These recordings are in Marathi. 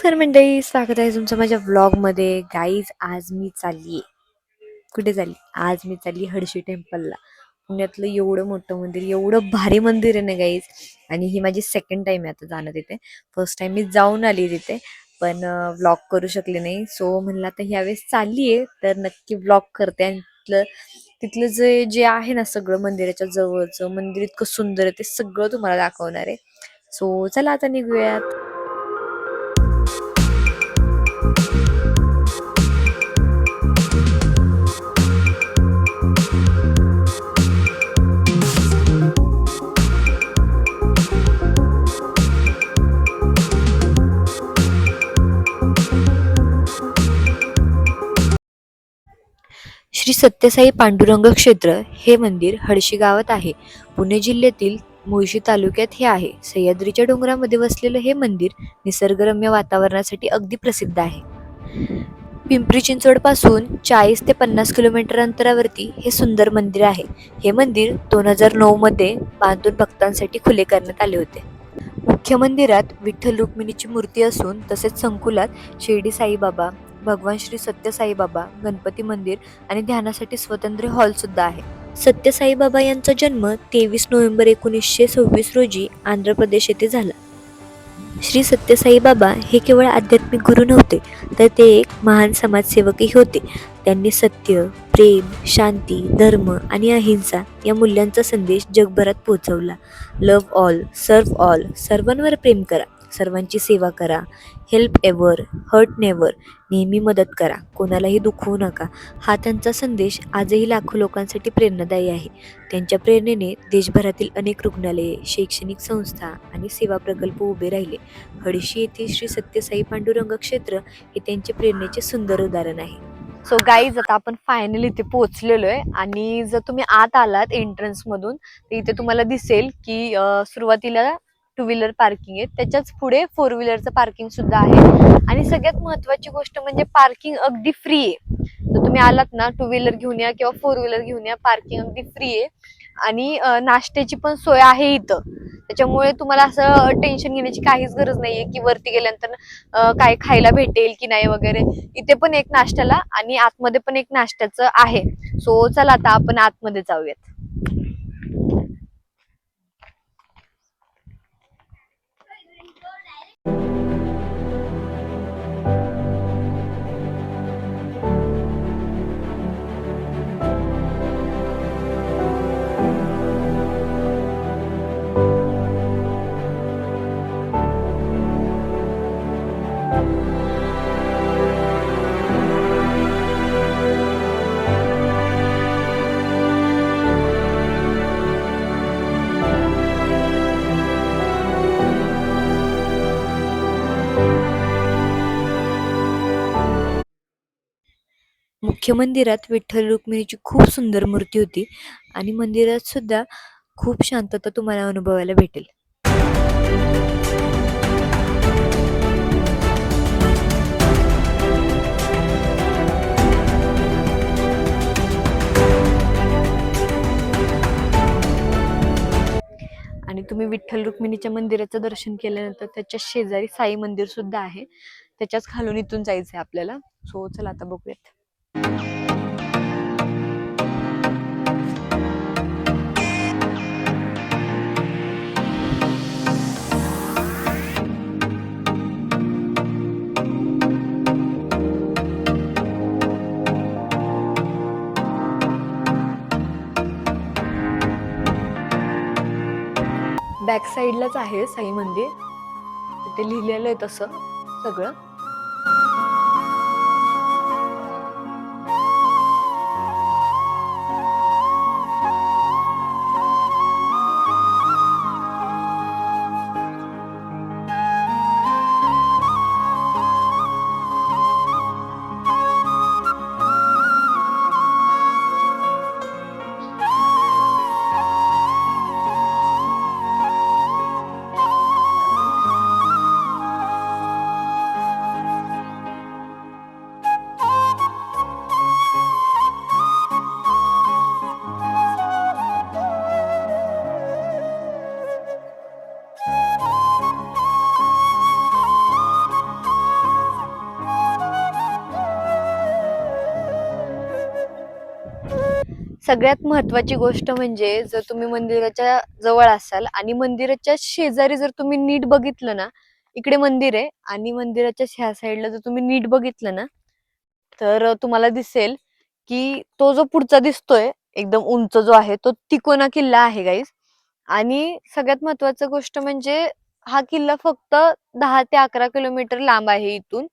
नमस्कार मंडळी, स्वागत आहे तुमचं माझ्या व्लॉगमध्ये. गाईज, आज मी चालली कुठे चालली? आज मी चालली हडशी टेम्पलला. पुण्यातलं एवढं मोठं मंदिर, एवढं भारी मंदिर आहे ना गाईज. आणि ही माझी सेकंड टाइम आहे आता जाणं तिथे. फर्स्ट टाइम मी जाऊन आली तिथे, पण व्लॉग करू शकले नाही. सो म्हणलं आता ह्यावेळेस चालली आहे तर नक्की व्लॉग करते. आणि तिथलं तिथलं जे जे आहे ना, सगळं मंदिराच्या जवळचं मंदिर इतकं सुंदर आहे, ते सगळं तुम्हाला दाखवणार आहे. सो चला आता निघूयात. श्री सत्यसाई पांडुरंग क्षेत्र हे मंदिर हडशी गावात आहे. पुणे जिल्ह्यातील मुळशी तालुक्यात हे आहे. सह्याद्रीच्या डोंगरामध्ये वसलेलं हे मंदिर निसर्गरम्य वातावरणासाठी अगदी प्रसिद्ध आहे. पिंपरी चिंचवड पासून 40 ते 50 किलोमीटर अंतरावरती हे सुंदर मंदिर आहे. हे मंदिर 2009 मध्ये बांधून भक्तांसाठी खुले करण्यात आले होते. मुख्य मंदिरात विठ्ठल रुक्मिणीची मूर्ती असून तसेच संकुलात शिर्डी साईबाबा, भगवान श्री सत्य साईबाबा, गणपती मंदिर आणि ध्यानासाठी स्वतंत्र हॉल सुद्धा आहे. सत्य साईबाबा यांचा जन्म 23 नोव्हेंबर 1926 रोजी आंध्र प्रदेश येथे झाला. श्री सत्य साईबाबा हे केवळ आध्यात्मिक गुरु नव्हते, तर ते एक महान समाजसेवकही होते. त्यांनी सत्य, प्रेम, शांती, धर्म आणि अहिंसा या मूल्यांचा संदेश जगभरात पोहोचवला. लव्ह ऑल, सर्व ऑल, सर्वांवर प्रेम करा, सर्वांची सेवा करा, हेल्प एव्हर, हर्ट नेव्हर, नेहमी मदत करा, कोणालाही दुखवू नका, हा त्यांचा संदेश आजही लाखो लोकांसाठी प्रेरणादायी आहे. त्यांच्या प्रेरणेने देशभरातील अनेक रुग्णालये, शैक्षणिक संस्था आणि सेवा प्रकल्प उभे राहिले. हडशी येथील श्री सत्यसाई पांडुरंग क्षेत्र हे त्यांचे प्रेरणेचे सुंदर उदाहरण आहे. सो गाईज, आता आपण फायनली इथे पोहोचलेलो आहे. आणि जर तुम्ही आत आलात एंट्रन्स मधून, तर इथे तुम्हाला दिसेल की सुरुवातीला 2 व्हीलर पार्किंग आहे, त्याच्याच पुढे 4 व्हीलरचं पार्किंग सुद्धा आहे. आणि सगळ्यात महत्वाची गोष्ट म्हणजे पार्किंग अगदी फ्री आहे. तर तुम्ही आलात ना, 2 व्हीलर घेऊन या किंवा 4 व्हीलर घेऊन या, पार्किंग अगदी फ्री आहे. आणि नाश्त्याची पण सोय आहे इथं. त्याच्यामुळे तुम्हाला असं टेन्शन घेण्याची काहीच गरज नाहीये की वरती गेल्यानंतर काय खायला भेटेल की नाही वगैरे. इथे पण एक नाश्त्याला आणि आतमध्ये पण एक नाश्त्याचं आहे. सो चला आता आपण आतमध्ये जाऊयात. मुख्य मंदिरात विठ्ठल रुक्मिणीची खूप सुंदर मूर्ती होती. आणि मंदिरात सुद्धा खूप शांतता तुम्हाला अनुभवायला भेटेल. आणि तुम्ही विठ्ठल रुक्मिणीच्या मंदिराचं दर्शन केल्यानंतर त्याच्या शेजारी साई मंदिर सुद्धा आहे. त्याच्याच खालून इथून जायचंय आपल्याला. सो चला आता बघूयात. बॅक साईडलाच आहे साई मंदिर. तिथे लिहिलेलं आहे तसं सगळं. सगळ्यात महत्वाची गोष्ट म्हणजे जर तुम्ही मंदिराच्या जवळ असाल आणि मंदिराच्या शेजारी जर तुम्ही नीट बघितलं ना, इकडे मंदिर आहे आणि मंदिराच्या ह्या साईडला जर तुम्ही नीट बघितलं ना, तर तुम्हाला दिसेल की तो जो पुढचा दिसतोय एकदम उंच जो आहे तो तिकोना किल्ला आहे गाईस. आणि सगळ्यात महत्वाची गोष्ट म्हणजे हा किल्ला फक्त 10 ते 11 किलोमीटर लांब आहे इथून.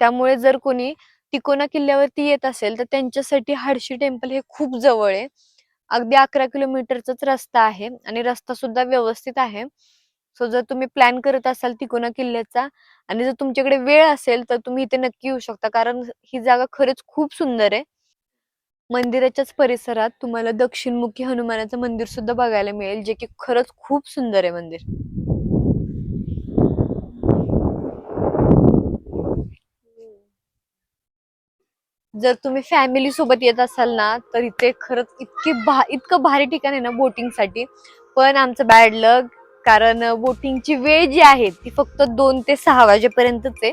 त्यामुळे जर कोणी तिकोना किल्ल्यावरती येत असेल तर त्यांच्यासाठी हडशी टेम्पल हे खूप जवळ आहे. अगदी 11 किलोमीटरचाच रस्ता आहे आणि रस्ता सुद्धा व्यवस्थित आहे. सो जर तुम्ही प्लॅन करत असाल तिकोना किल्ल्याचा आणि जर तुमच्याकडे वेळ असेल तर तुम्ही इथे नक्की येऊ शकता, कारण ही जागा खरंच खूप सुंदर आहे. मंदिराच्याच परिसरात तुम्हाला दक्षिणमुखी हनुमानाचं मंदिर सुद्धा बघायला मिळेल, जे की खरंच खूप सुंदर आहे मंदिर. जर तुम्ही फॅमिली सोबत येत असाल ना तर इथे खरंच इतकं भारी ठिकाण आहे ना बोटिंगसाठी. पण आमचं बॅड लक, कारण बोटिंगची वेळ जी आहे ती फक्त 2 ते 6 वाजेपर्यंतच आहे.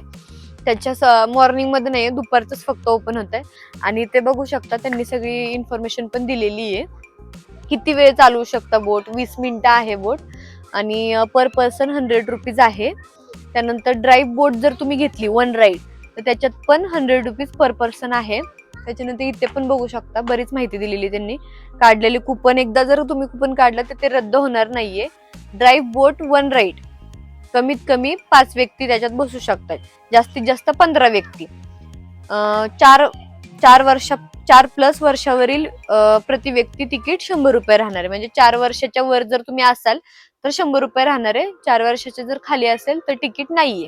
त्याच्या मॉर्निंग मध्ये नाही, दुपारच फक्त ओपन होत आहे. आणि ते बघू शकता त्यांनी सगळी इन्फॉर्मेशन पण दिलेली आहे. किती वेळ चालवू शकता बोट, 20 मिनिटं आहे बोट आणि पर पर्सन 100 रुपीज आहे. त्यानंतर ड्राईव्ह बोट जर तुम्ही घेतली वन राईड तर त्याच्यात पण 100 रुपीज पर पर्सन आहे. त्याच्यानंतर इथे पण बघू शकता बरीच माहिती दिलेली त्यांनी. काढलेले कुपन, एकदा जर तुम्ही कुपन काढलं तर ते रद्द होणार नाहीये. ड्राईव्ह बोट वन राईड कमीत कमी 5 व्यक्ती त्याच्यात बसू शकतात, जास्तीत जास्त 15 व्यक्ती. 4+ वर्षावरील प्रति व्यक्ती तिकीट 100 रुपये राहणार आहे. म्हणजे 4 वर्षाच्या वर जर तुम्ही असाल तर 100 रुपये राहणार आहे. 4 वर्षाच्या जर खाली असेल तर तिकीट नाहीये.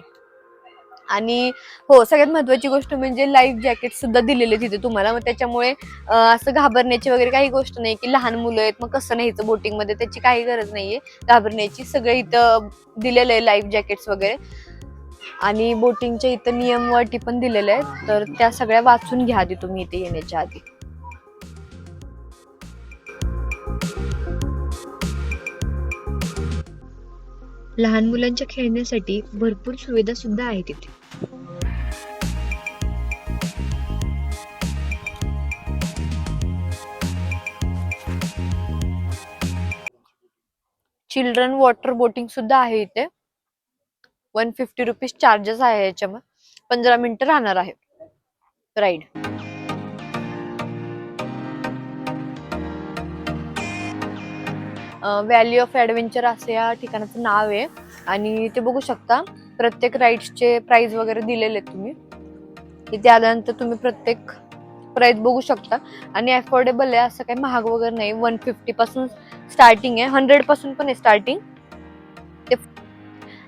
आणि हो, सगळ्यात महत्वाची गोष्ट म्हणजे लाईफ जॅकेट सुद्धा दिलेले तिथे तुम्हाला. मग त्याच्यामुळे असं घाबरण्याची वगैरे काही गोष्ट नाही की लहान मुलं आहेत मग कसं न्यायचं बोटिंग मध्ये, त्याची काही गरज नाहीये घाबरण्याची. सगळे इथं दिलेलं आहे लाईफ जॅकेट्स वगैरे. आणि बोटिंगच्या इथं नियम व अटी पण दिलेल्या आहेत, तर त्या सगळ्या वाचून घ्या आधी तुम्ही इथे येण्याच्या आधी. लहान मुलांच्या खेळण्यासाठी भरपूर सुविधा सुद्धा आहेत इथे. चिल्ड्रन वॉटर बोटिंग सुद्धा आहे इथे. 150 रुपीज चार्जेस आहे याच्यामध्ये. 15 मिनिटं राहणार आहे राईड. व्हॅली ऑफ ऍडव्हेंचर असे या ठिकाणाचं नाव आहे. आणि ते बघू शकता प्रत्येक राईड्सचे प्राइस वगैरे दिलेले आहेत तुम्ही इथे आल्यानंतर. तुम्ही प्रत्येक प्राइस बघू शकता आणि अफोर्डेबल आहे, असं काही महाग वगैरे नाही. 150 पासून स्टार्टिंग आहे, 100 पासून पण आहे स्टार्टिंग.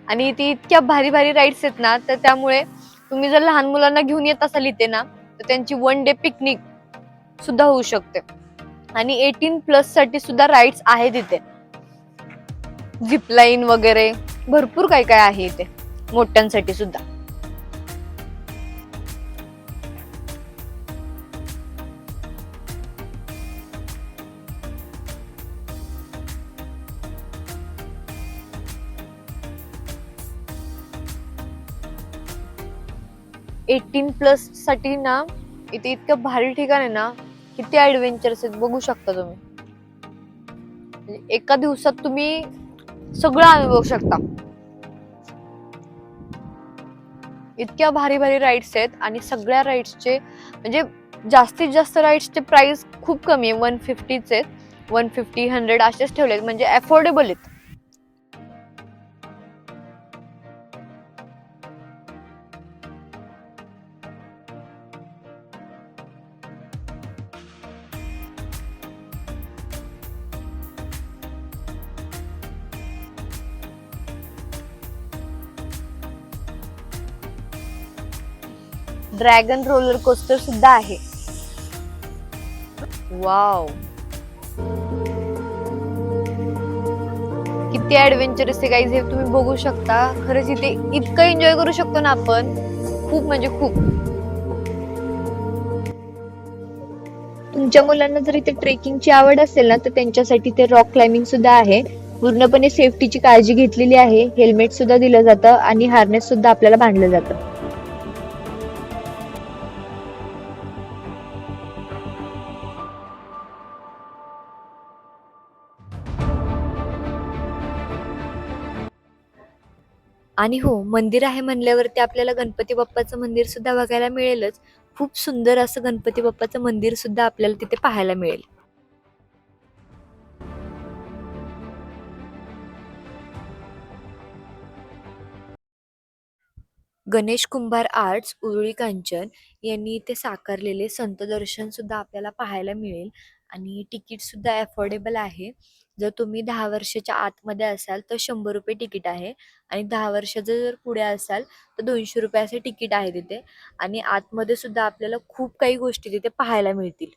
आणि ती इतक्या भारी भारी राईड्स आहेत ना, तर त्यामुळे तुम्ही जर लहान मुलांना घेऊन येत असाल इथे ना तर त्यांची 1 डे पिकनिक सुद्धा होऊ शकते. आणि 18+ साठी सुद्धा राईड्स आहेत इथे, झिपलाईन वगैरे भरपूर काय काय आहे इथे मोठ्यांसाठी सुद्धा. एटीन प्लस साठी ना इथे इतकं भारी ठिकाण आहे ना, किती ऍडव्हेंचर्स आहेत बघू शकता तुम्ही. एका दिवसात तुम्ही सगळं अनुभवू शकता. इतक्या भारी भारी राईड्स आहेत आणि सगळ्या राईड्सचे म्हणजे जास्तीत जास्त राईड्सचे प्राइस खूप कमी आहे. 150 आहेत, 150, 100 असेच ठेवले, म्हणजे अफोर्डेबल आहेत. ड्रॅगन रोलर कोस्टर सुद्धा आहे. वाव, किती ऍडव्हेंचरस आहे गाईज, हे तुम्ही बघू शकता. खरंच इथे इतकं एन्जॉय करू शकतो ना आपण, खूप म्हणजे खूप. तुमच्या मुलांना जर इथे ट्रेकिंगची आवड असेल ना तर त्यांच्यासाठी ते रॉक क्लाइम्बिंग सुद्धा आहे. पूर्णपणे सेफ्टीची काळजी घेतलेली आहे. हेल्मेट सुद्धा दिलं जातं आणि हार्नेस सुद्धा आपल्याला बांधलं जातं. आणि हो, मंदिर आहे म्हणल्यावरती आपल्याला गणपती बाप्पाचं मंदिर सुद्धा बघायला मिळेलच. खूप सुंदर असं गणपती बाप्पाचं मंदिर सुद्धा आपल्याला तिथे पाहायला मिळेल. गणेश कुंभार आर्ट्स उरुळी कांचन यांनी इथे साकारलेले संत दर्शन सुद्धा आपल्याला पाहायला मिळेल आणि तिकीट सुद्धा अफोर्डेबल आहे. जर तुम्ही 10 वर्षाच्या आतमध्ये असाल तर 100 रुपये तिकीट आहे आणि 10 वर्षाचं जर पुढे असाल तर 200 रुपये असे तिकीट आहे तिथे. आणि आतमध्ये सुद्धा आपल्याला खूप काही गोष्टी तिथे पाहायला मिळतील.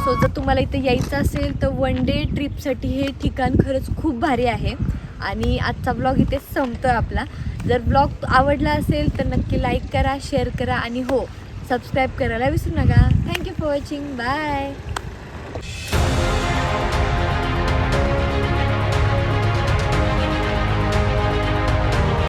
सो जर तुम्हाला इथे यायचं असेल तर वन डे ट्रिपसाठी हे ठिकाण खरंच खूप भारी आहे. आणि आजचा ब्लॉग इथेच संपतो आपला. जर ब्लॉग आवडला असेल तर नक्की लाईक करा, शेअर करा आणि हो, सबस्क्राईब करायला विसरू नका. Thank you for watching. बाय.